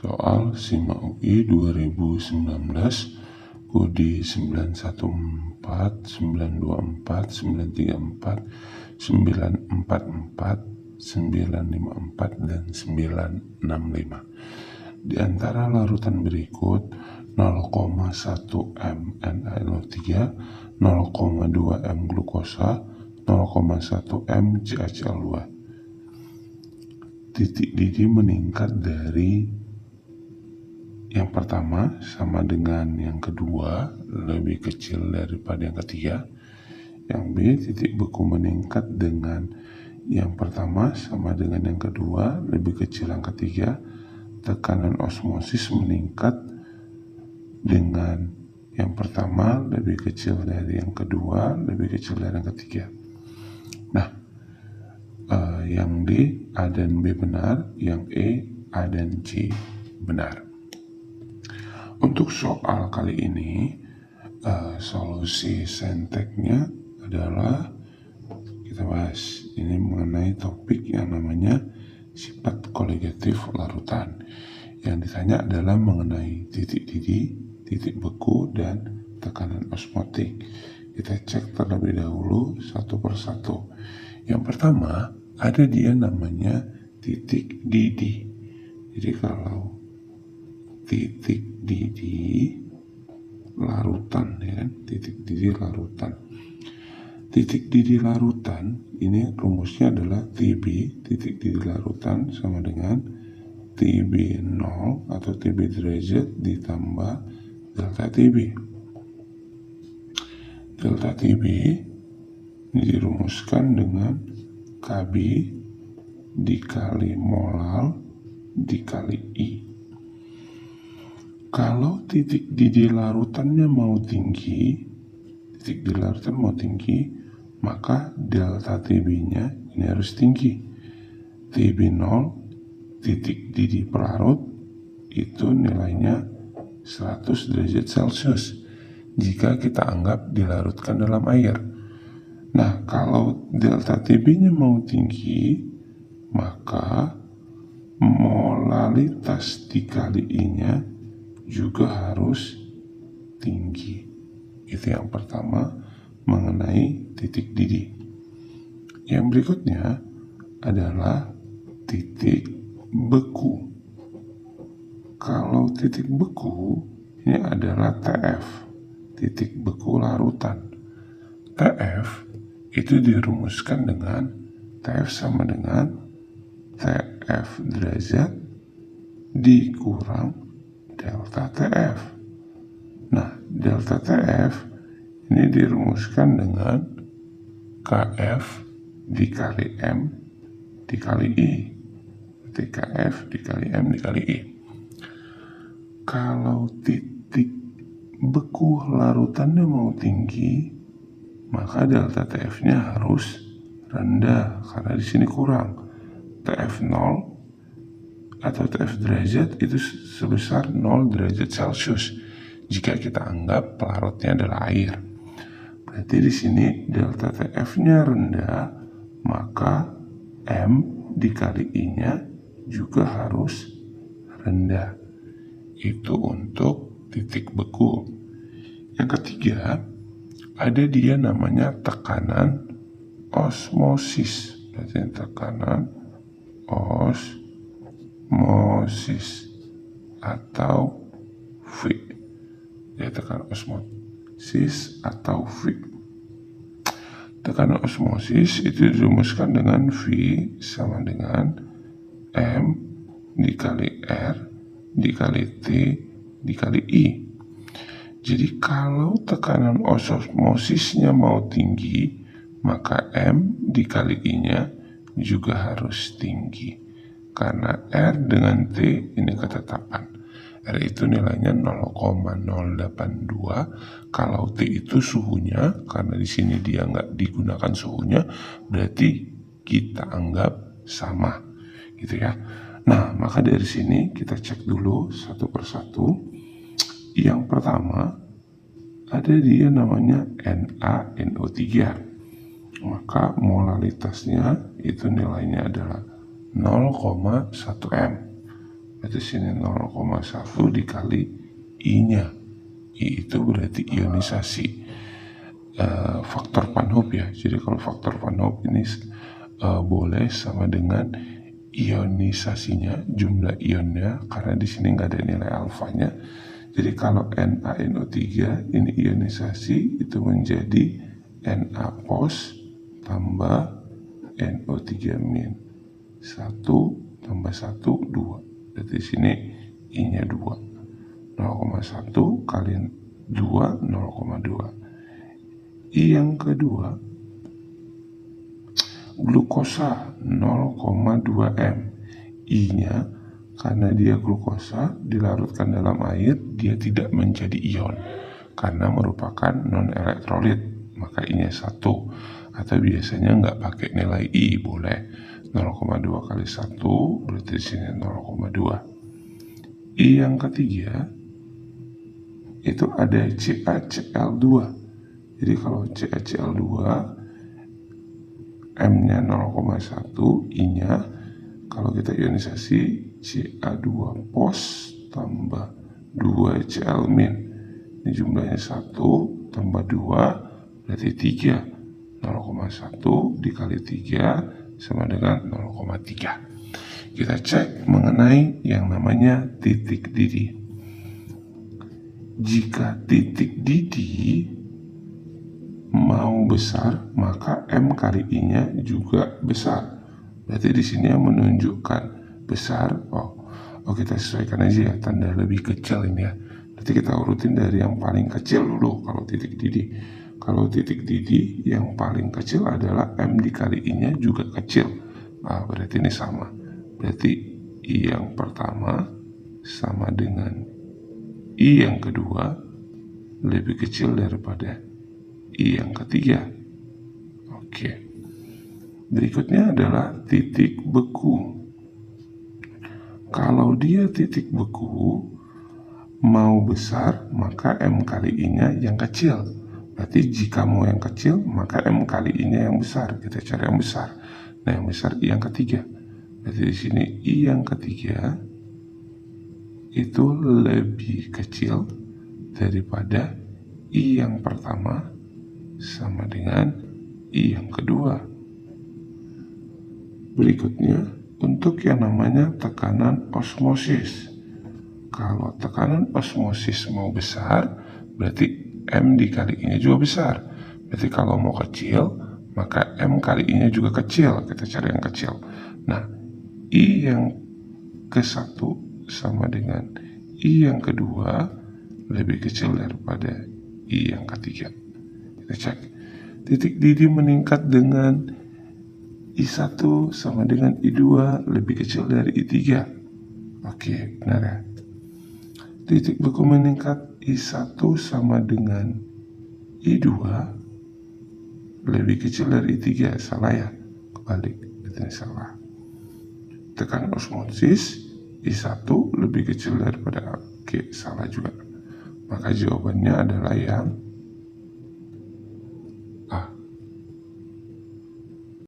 Soal SIMA UI 2019 kode 914, 924, 934, 944, 954, dan 965. Di antara larutan berikut 0,1 m NaNO3, 0,2 m glukosa, 0,1 m CaCl2. Titik didih meningkat dari yang pertama sama dengan yang kedua, lebih kecil daripada yang ketiga. Yang B, titik beku meningkat dengan yang pertama sama dengan yang kedua, lebih kecil yang ketiga. Tekanan osmosis meningkat dengan yang pertama, lebih kecil dari yang kedua, lebih kecil dari yang ketiga. Nah, yang D, A dan B benar, yang E, A dan C benar. Untuk soal kali ini, solusi sainteknya adalah kita bahas ini mengenai topik yang namanya sifat koligatif larutan. Yang ditanya adalah mengenai titik didih, titik beku, dan tekanan osmotik. Kita cek terlebih dahulu satu persatu. Yang pertama, ada dia namanya titik didih. Jadi kalau titik didih larutan, ya kan? Titik didih larutan. Titik didih larutan ini rumusnya adalah TB, titik didih larutan sama dengan TB 0 atau TB derajat ditambah delta TB. Delta TB ini dirumuskan dengan KB dikali molal dikali I. Kalau titik didih larutannya mau tinggi, maka delta TB-nya ini harus tinggi. TB 0, titik didih pelarut, itu nilainya 100 derajat Celcius jika kita anggap dilarutkan dalam air. Nah, kalau delta TB-nya mau tinggi, maka molalitas dikali I-nya juga harus tinggi. Itu yang pertama mengenai titik didih. Yang berikutnya adalah titik beku. Kalau titik beku ini adalah TF, titik beku larutan. TF itu dirumuskan dengan TF sama dengan TF derajat dikurang delta TF. Nah, delta TF ini dirumuskan dengan KF dikali M dikali I. Berarti KF dikali M dikali I. Kalau titik beku larutannya mau tinggi, maka delta TF-nya harus rendah karena di sini kurang. TF 0 atau TF derajat itu sebesar 0 derajat Celcius jika kita anggap pelarutnya adalah air. Berarti di sini delta TF-nya rendah, maka M dikali I-nya juga harus rendah. Itu untuk titik beku. Yang ketiga, ada dia namanya tekanan osmosis. Berarti tekanan osmosis atau V. Ya, tekanan osmosis atau V. Tekanan osmosis itu dirumuskan dengan V sama dengan M dikali R dikali T dikali I. Jadi kalau tekanan osmosisnya mau tinggi, maka M dikali I-nya juga harus tinggi. Karena R dengan T ini ketetapan. R itu nilainya 0,082. Kalau T itu suhunya, karena di sini dia nggak digunakan suhunya, berarti kita anggap sama, gitu ya. Nah, maka dari sini kita cek dulu satu persatu. Yang pertama, ada dia namanya NaNO3. Maka molalitasnya itu nilainya adalah 0,1 m. Berarti sini 0,1 dikali I-nya. I itu berarti ionisasi. Faktor Van Hoff ya. Jadi kalau faktor Van Hoff ini boleh sama dengan ionisasinya, jumlah ionnya, karena di sini nggak ada nilai alfanya. Jadi kalau NaNO3 ini ionisasi, itu menjadi Na pos tambah NO3 min. 1 tambah 1, 2. Berarti di sini I-nya 2. 0,1 kali 2, 0,2. I yang kedua, glukosa 0,2 M. I-nya karena dia glukosa dilarutkan dalam air, dia tidak menjadi ion karena merupakan non-elektrolit, maka I-nya 1. Atau biasanya nggak pakai nilai I, boleh 0,2 kali 1, berarti di sini 0,2. I yang ketiga itu ada CaCl2. Jadi kalau CaCl2 M-nya 0,1, I-nya kalau kita ionisasi Ca2 pos tambah 2 Cl min. Ini jumlahnya 1 tambah 2 berarti 3. 0,1 dikali 3 sama dengan 0,3. Kita cek mengenai yang namanya titik didih. Jika titik didih mau besar, maka M kali I-nya juga besar. Berarti di sini yang menunjukkan besar. Oh kita sesuaikan aja ya, tanda lebih kecil ini ya. Berarti kita urutin dari yang paling kecil dulu kalau titik didih. Kalau titik didih yang paling kecil adalah M dikali I-nya juga kecil. Berarti ini sama. Berarti I yang pertama sama dengan I yang kedua lebih kecil daripada I yang ketiga. Oke. Berikutnya adalah titik beku. Kalau dia titik beku mau besar, maka M kali I-nya yang kecil. Berarti jika mau yang kecil, maka M kali I-nya yang besar. Kita cari yang besar. Nah, yang besar I yang ketiga. Berarti di sini I yang ketiga itu lebih kecil daripada I yang pertama sama dengan I yang kedua. Berikutnya, untuk yang namanya tekanan osmosis. Kalau tekanan osmosis mau besar, berarti M dikali I-nya juga besar. Berarti kalau mau kecil, maka M kali I-nya juga kecil. Kita cari yang kecil. Nah, I yang ke-1 sama dengan I yang kedua lebih kecil daripada I yang ketiga. Kita cek. Titik didih meningkat dengan I1 sama dengan I2 lebih kecil dari I3. Oke, benar ya. Titik beku meningkat I1 sama dengan I2 lebih kecil dari I3. Salah ya? Kebalik, itu salah. Tekanan osmosis I1 lebih kecil daripada Oke, salah juga. Maka jawabannya adalah yang